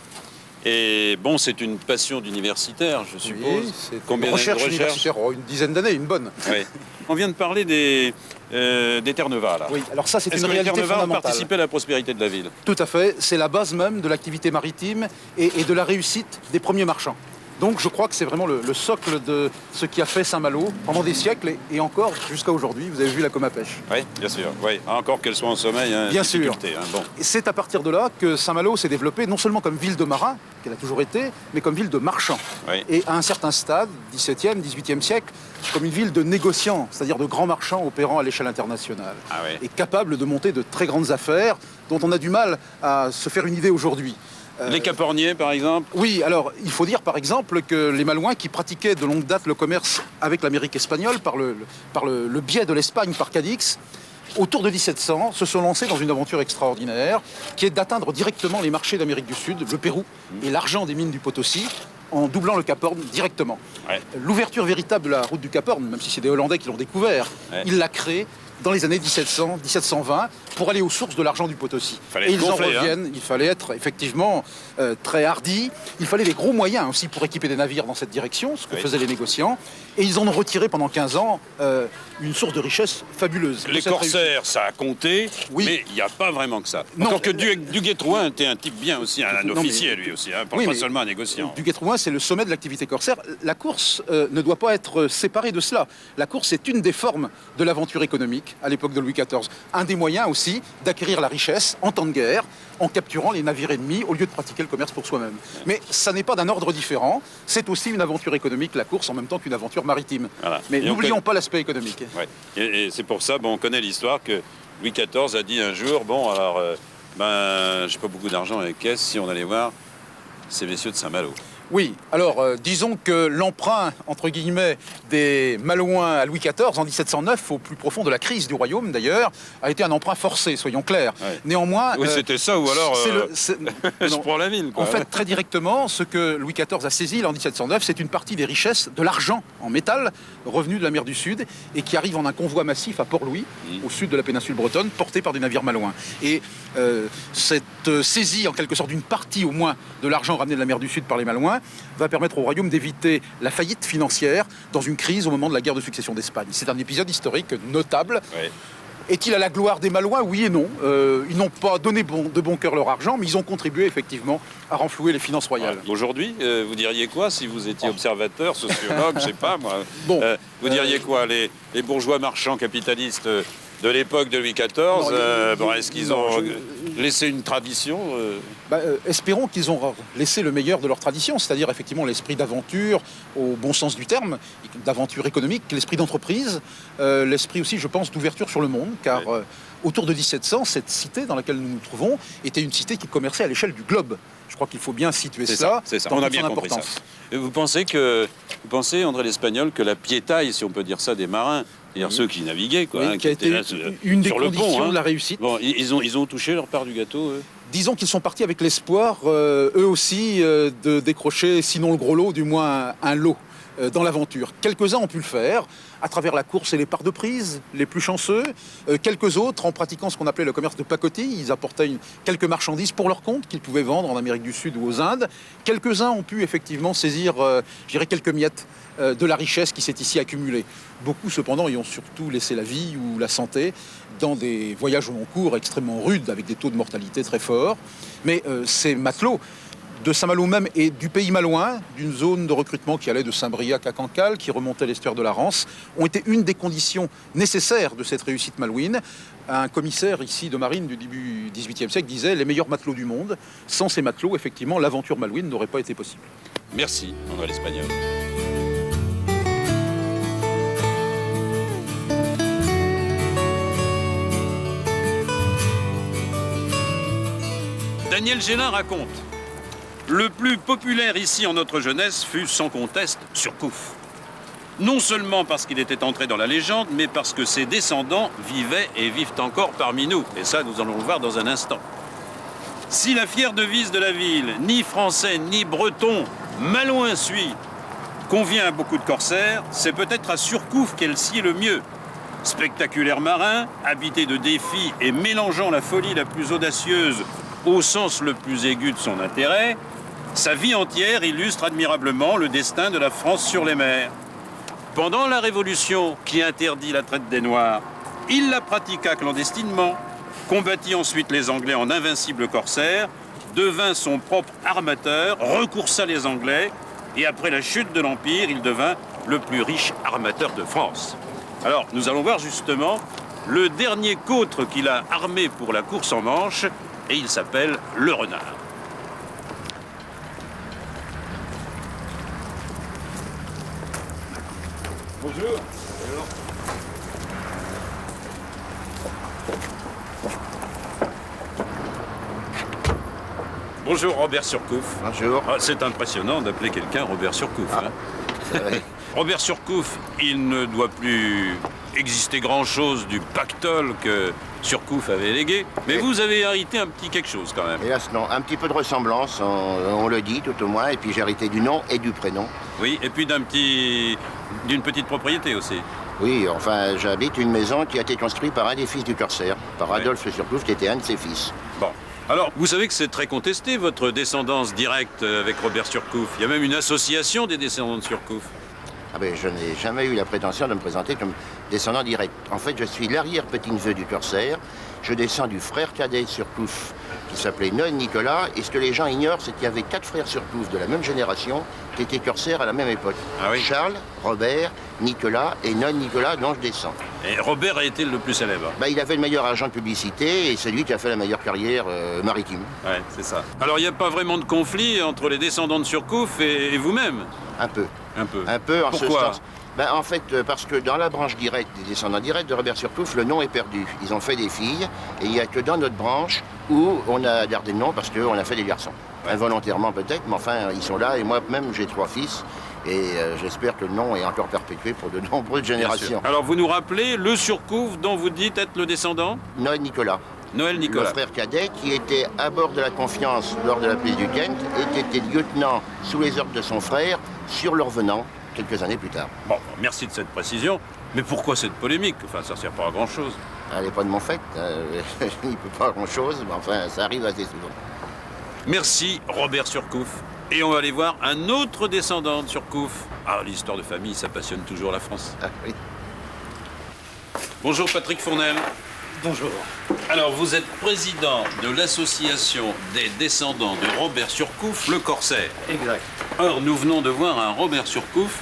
Et bon, c'est une passion d'universitaire, je suppose. Oui, c'est combien une recherche universitaire, une dizaine d'années, une bonne. Oui. On vient de parler des Terres Neuves, là. Oui, alors ça, c'est une réalité fondamentale. Est-ce que les Terres Neuves ont participé à la prospérité de la ville? Tout à fait. C'est la base même de l'activité maritime et de la réussite des premiers marchands. Donc je crois que c'est vraiment le socle de ce qui a fait Saint-Malo pendant des siècles et encore jusqu'à aujourd'hui. Vous avez vu la com à pêche. Oui, bien sûr. Oui. Encore qu'elle soit en sommeil, bien sûr. Bon. C'est à partir de là que Saint-Malo s'est développé non seulement comme ville de marins, qu'elle a toujours été, mais comme ville de marchands. Oui. Et à un certain stade, 17e, 18e siècle, comme une ville de négociants, c'est-à-dire de grands marchands opérant à l'échelle internationale. Ah oui. Et capable de monter de très grandes affaires dont on a du mal à se faire une idée aujourd'hui. Les Caporniers, par exemple? Oui, alors il faut dire par exemple que les Malouins qui pratiquaient de longue date le commerce avec l'Amérique espagnole par le biais de l'Espagne, par Cadix, autour de 1700, se sont lancés dans une aventure extraordinaire qui est d'atteindre directement les marchés d'Amérique du Sud, le Pérou et l'argent des mines du Potosi, en doublant le Cap Horn directement. Ouais. L'ouverture véritable de la route du Cap Horn, même si c'est des Hollandais qui l'ont découvert, il l'a créée dans les années 1700, 1720, pour aller aux sources de l'argent du Potosi. Et ils en reviennent, il fallait être effectivement très hardi, il fallait des gros moyens aussi pour équiper des navires dans cette direction, ce que faisaient les négociants, et ils en ont retiré pendant 15 ans une source de richesse fabuleuse. Les corsaires, ça a compté, mais il n'y a pas vraiment que ça. Encore que Duguay-Trouin était un type bien aussi, un officier lui aussi, pas seulement un négociant. Duguay-Trouin, c'est le sommet de l'activité corsaire. La course ne doit pas être séparée de cela. La course est une des formes de l'aventure économique à l'époque de Louis XIV. Un des moyens aussi d'acquérir la richesse en temps de guerre, en capturant les navires ennemis au lieu de pratiquer le commerce pour soi-même. Mais ça n'est pas d'un ordre différent. C'est aussi une aventure économique, la course, en même temps qu'une aventure maritime. Voilà. Mais n'oublions pas l'aspect économique. Ouais. Et c'est pour ça, on connaît l'histoire que Louis XIV a dit un jour, j'ai pas beaucoup d'argent à la caisse, si on allait voir ces messieurs de Saint-Malo. Oui, alors disons que l'emprunt, entre guillemets, des Malouins à Louis XIV en 1709, au plus profond de la crise du royaume d'ailleurs, a été un emprunt forcé, soyons clairs. Ouais. Néanmoins... Oui, c'était ça, ou alors je non, prends la ville. Quoi. En fait, très directement, ce que Louis XIV a saisi en 1709, c'est une partie des richesses de l'argent en métal revenu de la mer du Sud et qui arrive en un convoi massif à Port-Louis, au sud de la péninsule bretonne, porté par des navires malouins. Et cette saisie, en quelque sorte, d'une partie au moins de l'argent ramené de la mer du Sud par les Malouins, va permettre au royaume d'éviter la faillite financière dans une crise au moment de la guerre de succession d'Espagne. C'est un épisode historique notable. Ouais. Est-il à la gloire des Malouins? Oui et non. Ils n'ont pas donné de bon cœur leur argent, mais ils ont contribué effectivement à renflouer les finances royales. Ouais. Aujourd'hui, vous diriez quoi si vous étiez observateur, sociologue, je sais pas moi. Vous diriez quoi, les bourgeois marchands capitalistes de l'époque de Louis XIV, est-ce qu'ils ont laissé une tradition Espérons qu'ils ont laissé le meilleur de leur tradition, c'est-à-dire effectivement l'esprit d'aventure, au bon sens du terme, d'aventure économique, l'esprit d'entreprise, l'esprit aussi, je pense, d'ouverture sur le monde, car autour de 1700, cette cité dans laquelle nous nous trouvons était une cité qui commerçait à l'échelle du globe. Je crois qu'il faut bien situer C'est cela ça. dans On a toute bien son compris ça. importance. Et vous pensez, André l'Espagnol, que la piétaille, si on peut dire ça, des marins, c'est-à-dire ceux qui naviguaient, quoi, Oui, qui a été une des sur le conditions pont, de la réussite. Bon, ils ont touché leur part du gâteau, eux. Disons qu'ils sont partis avec l'espoir, eux aussi, de décrocher, sinon le gros lot, du moins un lot dans l'aventure. Quelques-uns ont pu le faire à travers la course et les parts de prise, les plus chanceux. Quelques autres, en pratiquant ce qu'on appelait le commerce de pacotille, ils apportaient quelques marchandises pour leur compte qu'ils pouvaient vendre en Amérique du Sud ou aux Indes. Quelques-uns ont pu effectivement saisir, je dirais, quelques miettes de la richesse qui s'est ici accumulée. Beaucoup, cependant, y ont surtout laissé la vie ou la santé dans des voyages au long cours extrêmement rudes, avec des taux de mortalité très forts. Mais ces matelots de Saint-Malo même et du pays malouin, d'une zone de recrutement qui allait de Saint-Briac à Cancale, qui remontait l'estuaire de la Rance, ont été une des conditions nécessaires de cette réussite malouine. Un commissaire ici de marine du début du XVIIIe siècle disait « les meilleurs matelots du monde ». Sans ces matelots, effectivement, l'aventure malouine n'aurait pas été possible. Merci, André l'Espagnol. Daniel Gélin raconte: le plus populaire ici en notre jeunesse fut sans conteste Surcouf. Non seulement parce qu'il était entré dans la légende, mais parce que ses descendants vivaient et vivent encore parmi nous. Et ça, nous allons le voir dans un instant. Si la fière devise de la ville, ni français ni breton, malouin suit, convient à beaucoup de corsaires, c'est peut-être à Surcouf qu'elle sied le mieux. Spectaculaire marin, habité de défis et mélangeant la folie la plus audacieuse au sens le plus aigu de son intérêt, sa vie entière illustre admirablement le destin de la France sur les mers. Pendant la Révolution qui interdit la traite des Noirs, il la pratiqua clandestinement, combattit ensuite les Anglais en invincibles corsaires, devint son propre armateur, recoursa les Anglais, et après la chute de l'Empire, il devint le plus riche armateur de France. Alors, nous allons voir justement le dernier côtre qu'il a armé pour la course en Manche, et il s'appelle le Renard. Bonjour. Bonjour Robert Surcouf. Bonjour. Ah, c'est impressionnant d'appeler quelqu'un Robert Surcouf. Hein. Oui. Robert Surcouf, il ne doit plus exister grand-chose du pactole que Surcouf avait légué, mais vous avez hérité un petit quelque chose quand même. Hélas non, un petit peu de ressemblance, on le dit tout au moins, et puis j'ai hérité du nom et du prénom. Oui, et puis d'une petite propriété aussi. Oui, enfin j'habite une maison qui a été construite par un des fils du corsaire, par Adolphe Surcouf, qui était un de ses fils. Bon. Alors, vous savez que c'est très contesté, votre descendance directe avec Robert Surcouf. Il y a même une association des descendants de Surcouf. Ah ben, je n'ai jamais eu la prétention de me présenter comme descendant direct. En fait, je suis l'arrière-petit-neveu du corsaire. Je descends du frère cadet de Surcouf, qui s'appelait Noël Nicolas. Et ce que les gens ignorent, c'est qu'il y avait 4 frères Surcouf de la même génération qui étaient corsaires à la même époque. Ah oui. Charles, Robert, Nicolas et Noël Nicolas, dont je descends. Et Robert a été le plus célèbre. Ben, il avait le meilleur agent de publicité et c'est lui qui a fait la meilleure carrière maritime. Ouais, c'est ça. Alors, il n'y a pas vraiment de conflit entre les descendants de Surcouf et vous-même? Un peu. Un peu. Un peu, en Pourquoi? ce sens. Ben, en fait, parce que dans la branche directe des descendants directs de Robert Surcouf, le nom est perdu. Ils ont fait des filles, et il n'y a que dans notre branche où on a gardé le nom parce qu'on a fait des garçons. Ouais. Involontairement peut-être, mais enfin, ils sont là, et moi-même, j'ai 3 fils, et j'espère que le nom est encore perpétué pour de nombreuses générations. Alors, vous nous rappelez le Surcouf dont vous dites être le descendant? Noël Nicolas. Noël Nicolas. Le frère cadet qui était à bord de la Confiance lors de la prise du Kent et qui était lieutenant sous les ordres de son frère sur le Revenant quelques années plus tard. Bon, merci de cette précision. Mais pourquoi cette polémique? Enfin, ça ne sert pas à grand-chose. Elle n'est pas de mon fait. Il ne peut pas grand-chose, mais enfin, ça arrive assez souvent. Merci, Robert Surcouf. Et on va aller voir un autre descendant de Surcouf. Ah, l'histoire de famille, ça passionne toujours la France. Ah, oui. Bonjour, Patrick Fournel. Bonjour. Alors, vous êtes président de l'association des descendants de Robert Surcouf, le corsaire. Exact. Or, nous venons de voir un Robert Surcouf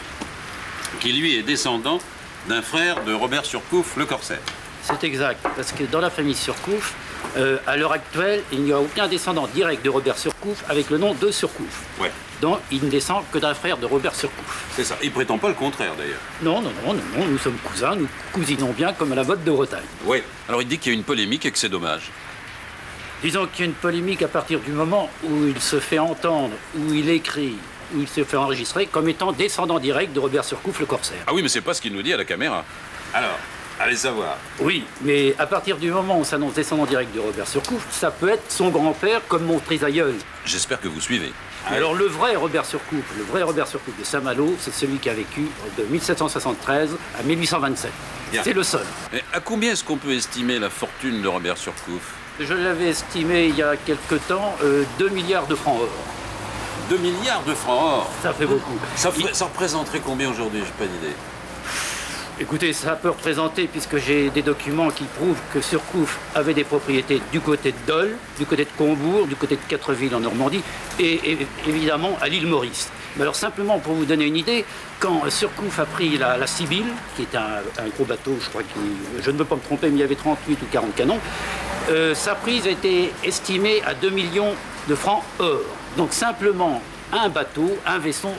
qui, lui, est descendant d'un frère de Robert Surcouf, le corsaire. C'est exact, parce que dans la famille Surcouf, à l'heure actuelle, il n'y a aucun descendant direct de Robert Surcouf avec le nom de Surcouf. Ouais. Donc, il ne descend que d'un frère de Robert Surcouf. C'est ça. Il prétend pas le contraire, d'ailleurs. Non, nous sommes cousins, nous cousinons bien comme à la botte de Bretagne. Oui. Alors, il dit qu'il y a une polémique et que c'est dommage. Disons qu'il y a une polémique à partir du moment où il se fait entendre, où il écrit, où il se fait enregistrer comme étant descendant direct de Robert Surcouf, le corsaire. Ah oui, mais c'est pas ce qu'il nous dit à la caméra. Alors, allez savoir. Oui, mais à partir du moment où on s'annonce descendant direct de Robert Surcouf, ça peut être son grand-père comme mon trisaïeul. J'espère que vous suivez. Alors le vrai Robert Surcouf de Saint-Malo, c'est celui qui a vécu de 1773 à 1827. Bien. C'est le seul. Mais à combien est-ce qu'on peut estimer la fortune de Robert Surcouf? Je l'avais estimé il y a quelque temps 2 milliards de francs or. 2 milliards de francs or? Ça fait beaucoup. Ça représenterait combien aujourd'hui? J'ai pas d'idée. Écoutez, ça peut représenter, puisque j'ai des documents qui prouvent que Surcouf avait des propriétés du côté de Dole, du côté de Combourg, du côté de Quattreville en Normandie, et évidemment à l'île Maurice. Mais alors simplement pour vous donner une idée, quand Surcouf a pris la Sibylle, qui est un gros bateau, je crois je ne veux pas me tromper, mais il y avait 38 ou 40 canons, sa prise a été estimée à 2 millions de francs or. Donc simplement un bateau, un vaisseau,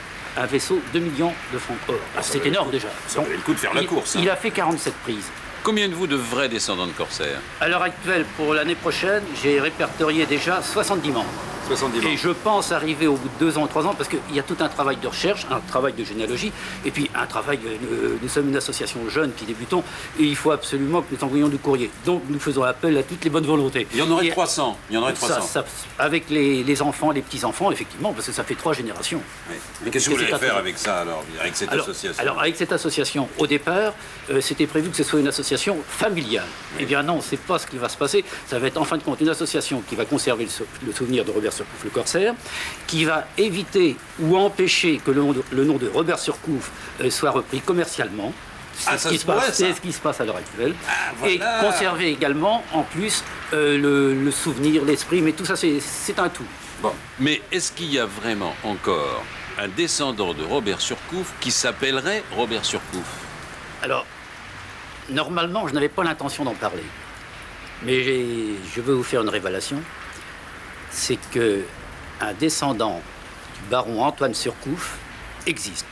2 millions de francs or. C'est énorme déjà. Ça valait le coup de faire la course. Il a fait 47 prises. Combien de vous de vrais descendants de corsaires? À l'heure actuelle, pour l'année prochaine, j'ai répertorié déjà 70 membres. 70 membres. Et je pense arriver au bout de 2 ans, 3 ans, parce qu'il y a tout un travail de recherche, un travail de généalogie, et puis un travail, nous sommes une association jeune qui débutons, et il faut absolument que nous envoyions du courrier. Donc nous faisons appel à toutes les bonnes volontés. Il y en aurait 300. Il y en aurait 300. Avec les enfants, les petits-enfants, effectivement, parce que ça fait 3 générations. Oui. Mais qu'est-ce que vous allez faire avec ça, alors, avec cette association? Alors, avec cette association, au départ, c'était prévu que ce soit une association familiale. Oui. Eh bien non, c'est pas ce qui va se passer. Ça va être en fin de compte une association qui va conserver le souvenir de Robert Surcouf, le corsaire, qui va éviter ou empêcher que le nom de Robert Surcouf soit repris commercialement. C'est ce qui se passe à l'heure actuelle. Ah, voilà. Et conserver également, en plus, le souvenir, l'esprit, mais tout ça, c'est un tout. Bon. Mais est-ce qu'il y a vraiment encore un descendant de Robert Surcouf qui s'appellerait Robert Surcouf? Alors, normalement, je n'avais pas l'intention d'en parler. Mais je veux vous faire une révélation. C'est qu'un descendant du baron Antoine Surcouf existe.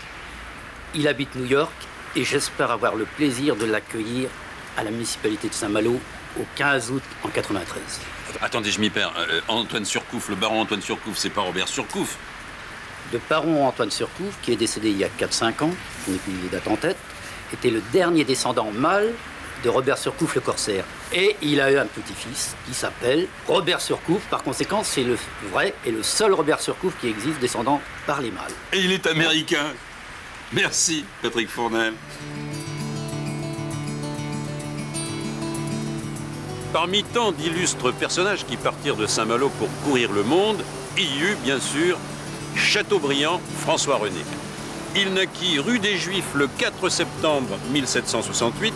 Il habite New York et j'espère avoir le plaisir de l'accueillir à la municipalité de Saint-Malo au 15 août en 93. Attendez, je m'y perds. Antoine Surcouf, le baron Antoine Surcouf, c'est pas Robert Surcouf? Le baron Antoine Surcouf, qui est décédé il y a 4-5 ans, je n'ai plus les dates en tête, était le dernier descendant mâle de Robert Surcouf le corsaire. Et il a eu un petit-fils qui s'appelle Robert Surcouf. Par conséquent, c'est le vrai et le seul Robert Surcouf qui existe descendant par les mâles. Et il est américain. Merci, Patrick Fournel. Parmi tant d'illustres personnages qui partirent de Saint-Malo pour courir le monde, il y eut bien sûr Chateaubriand François René. Il naquit rue des Juifs le 4 septembre 1768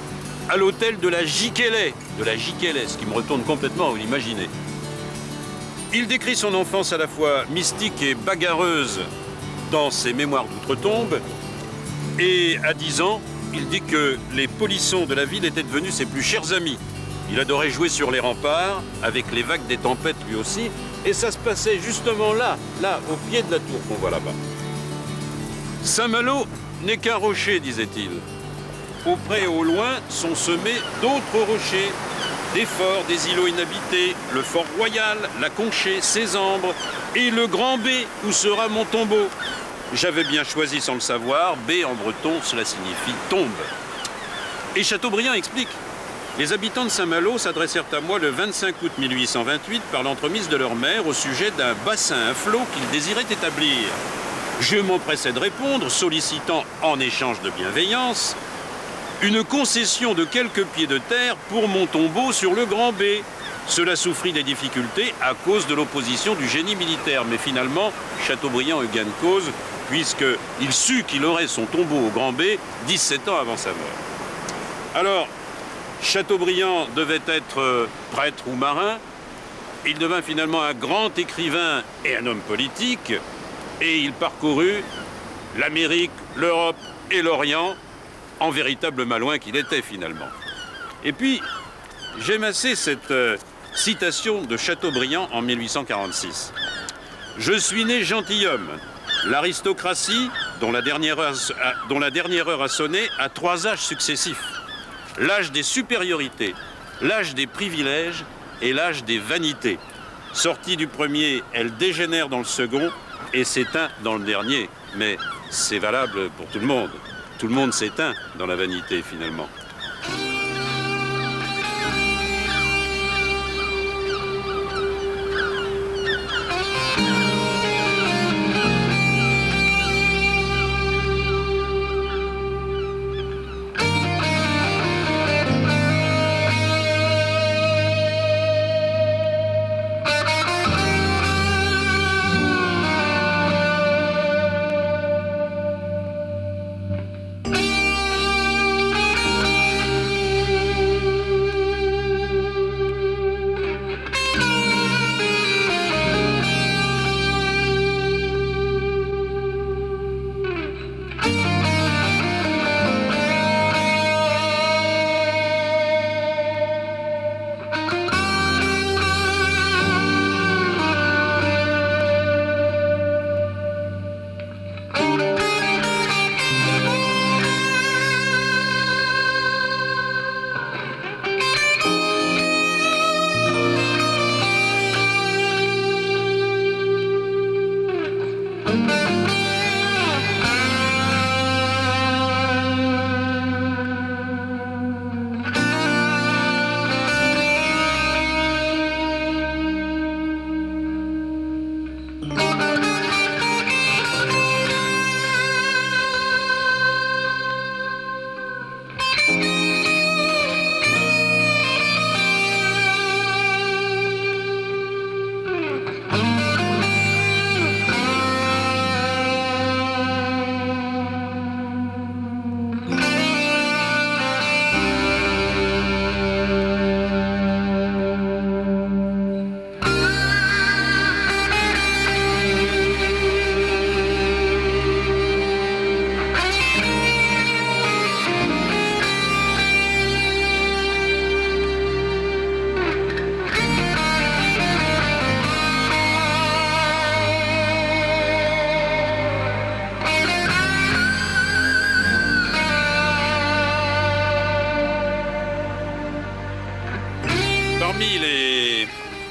à l'hôtel de la Jiquelais, ce qui me retourne complètement, vous l'imaginez. Il décrit son enfance à la fois mystique et bagarreuse dans ses mémoires d'outre-tombe. Et à 10 ans, il dit que les polissons de la ville étaient devenus ses plus chers amis. Il adorait jouer sur les remparts, avec les vagues des tempêtes lui aussi, et ça se passait justement là, au pied de la tour qu'on voit là-bas. Saint-Malo n'est qu'un rocher, disait-il. Au près et au loin sont semés d'autres rochers, des forts, des îlots inhabités, le fort royal, la Conchée, Cézembre, et le grand B, où sera mon tombeau. J'avais bien choisi sans le savoir, B en breton, cela signifie tombe. Et Chateaubriand explique. Les habitants de Saint-Malo s'adressèrent à moi le 25 août 1828 par l'entremise de leur mère au sujet d'un bassin à flot qu'ils désiraient établir. Je m'empressais de répondre, sollicitant en échange de bienveillance une concession de quelques pieds de terre pour mon tombeau sur le Grand B. Cela souffrit des difficultés à cause de l'opposition du génie militaire. Mais finalement, Chateaubriand eut gain de cause, puisqu'il sut qu'il aurait son tombeau au Grand B 17 ans avant sa mort. Alors, Chateaubriand devait être prêtre ou marin. Il devint finalement un grand écrivain et un homme politique. Et il parcourut l'Amérique, l'Europe et l'Orient, en véritable malouin qu'il était finalement. Et puis, j'aime assez cette citation de Chateaubriand en 1846. « Je suis né gentilhomme. L'aristocratie, dont la dernière heure a sonné, a 3 âges successifs. L'âge des supériorités, l'âge des privilèges et l'âge des vanités. Sortie du premier, elle dégénère dans le second et s'éteint dans le dernier. Mais c'est valable pour tout le monde. Tout le monde s'éteint dans la vanité, finalement.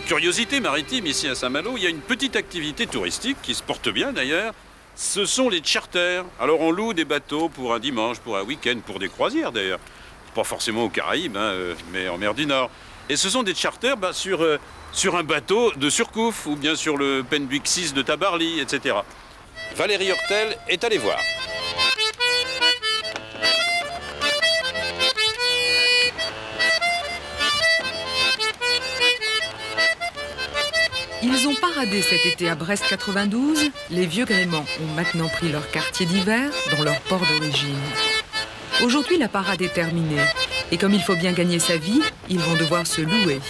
Curiosité maritime ici à Saint-Malo, il y a une petite activité touristique qui se porte bien d'ailleurs. Ce sont les charters. Alors on loue des bateaux pour un dimanche, pour un week-end, pour des croisières d'ailleurs. Pas forcément aux Caraïbes, hein, mais en mer du Nord. Et ce sont des charters sur un bateau de Surcouf ou bien sur le Pendwick 6 de Tabarly, etc. Valérie Hortel est allée voir. Ils ont paradé cet été à Brest 92. Les vieux gréments ont maintenant pris leur quartier d'hiver dans leur port d'origine. Aujourd'hui, la parade est terminée. Et comme il faut bien gagner sa vie, ils vont devoir se louer.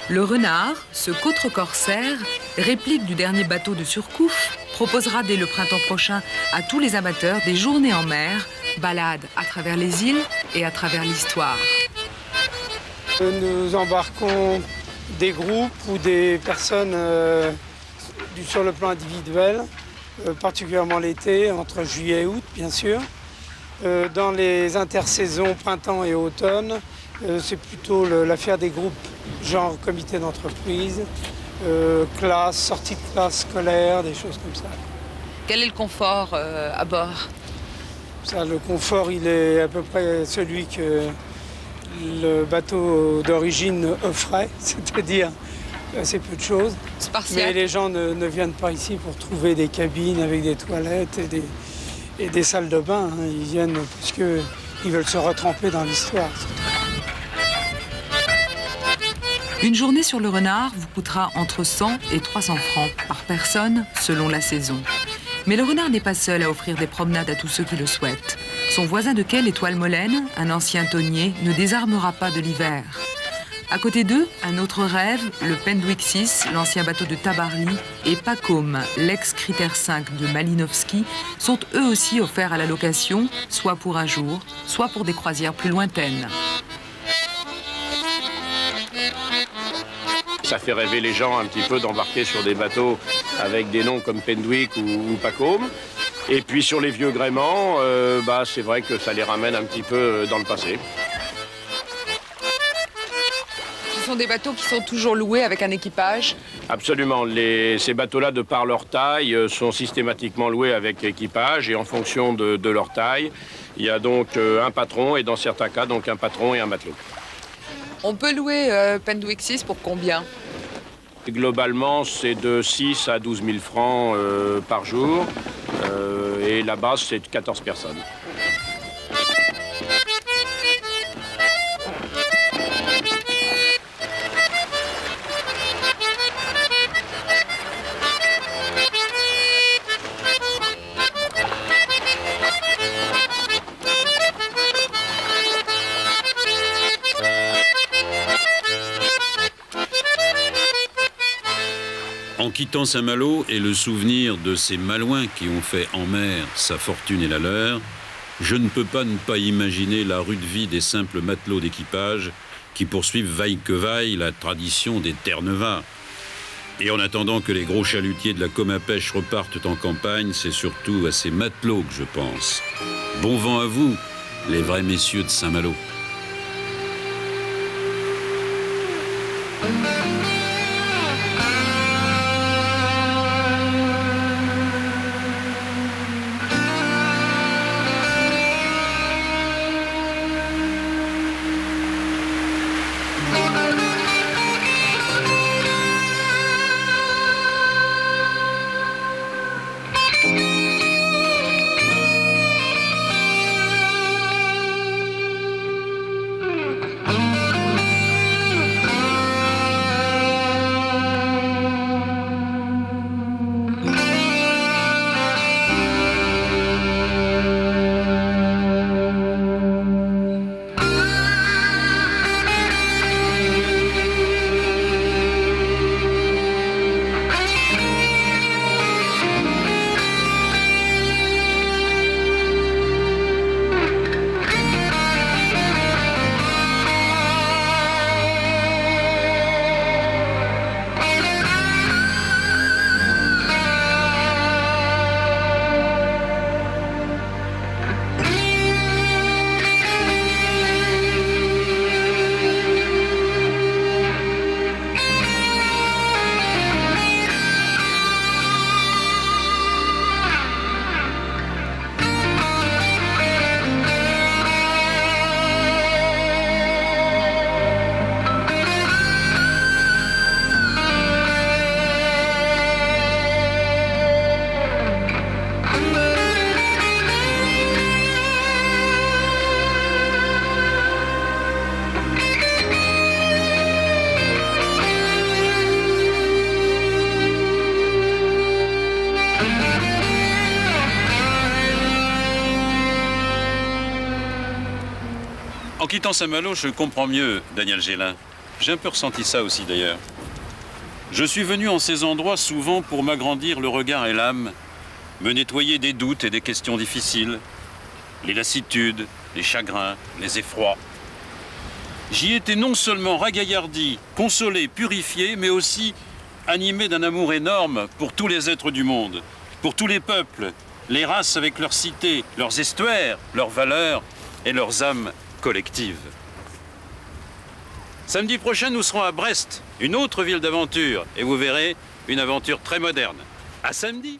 Le Renard, ce qu'autre corsaire, réplique du dernier bateau de Surcouf, proposera dès le printemps prochain à tous les amateurs des journées en mer, balades à travers les îles et à travers l'histoire. Nous embarquons des groupes ou des personnes sur le plan individuel, particulièrement l'été, entre juillet et août bien sûr. Dans les intersaisons printemps et automne, c'est plutôt l'affaire des groupes, genre comité d'entreprise, classe, sortie de classe scolaire, des choses comme ça. Quel est le confort à bord? Ça, le confort, il est à peu près celui que le bateau d'origine offrait, c'est-à-dire assez peu de choses. Spartiate. Mais les gens ne viennent pas ici pour trouver des cabines avec des toilettes et des salles de bain. Hein. Ils viennent parce qu'ils veulent se retremper dans l'histoire. Une journée sur le Renard vous coûtera entre 100 et 300 francs par personne selon la saison. Mais le Renard n'est pas seul à offrir des promenades à tous ceux qui le souhaitent. Son voisin de quai, l'Étoile Molène, un ancien tonnier, ne désarmera pas de l'hiver. À côté d'eux, un autre rêve, le Pendwick 6, l'ancien bateau de Tabarly, et Pacôme, l'ex-Critère 5 de Malinowski, sont eux aussi offerts à la location, soit pour un jour, soit pour des croisières plus lointaines. Ça fait rêver les gens un petit peu d'embarquer sur des bateaux avec des noms comme Pendwick ou Pacôme. Et puis sur les vieux gréments, c'est vrai que ça les ramène un petit peu dans le passé. Ce sont des bateaux qui sont toujours loués avec un équipage? Absolument. Ces bateaux-là, de par leur taille, sont systématiquement loués avec équipage et en fonction de leur taille, il y a donc un patron et dans certains cas, donc un patron et un matelot. On peut louer Pendwick 6 pour combien? Globalement, c'est de 6 à 12 000 francs par jour et la base, c'est de 14 personnes. En quittant Saint-Malo et le souvenir de ces malouins qui ont fait en mer sa fortune et la leur, je ne peux pas ne pas imaginer la rude vie des simples matelots d'équipage qui poursuivent vaille que vaille la tradition des Terre-Neuve. Et en attendant que les gros chalutiers de la com à pêche repartent en campagne, c'est surtout à ces matelots que je pense. Bon vent à vous, les vrais messieurs de Saint-Malo. En quittant Saint-Malo, je comprends mieux Daniel Gélin. J'ai un peu ressenti ça aussi d'ailleurs. Je suis venu en ces endroits souvent pour m'agrandir le regard et l'âme, me nettoyer des doutes et des questions difficiles, les lassitudes, les chagrins, les effrois. J'y étais non seulement ragaillardi, consolé, purifié, mais aussi animé d'un amour énorme pour tous les êtres du monde, pour tous les peuples, les races avec leurs cités, leurs estuaires, leurs valeurs et leurs âmes collectives. Samedi prochain, nous serons à Brest, une autre ville d'aventure, et vous verrez, une aventure très moderne. À samedi!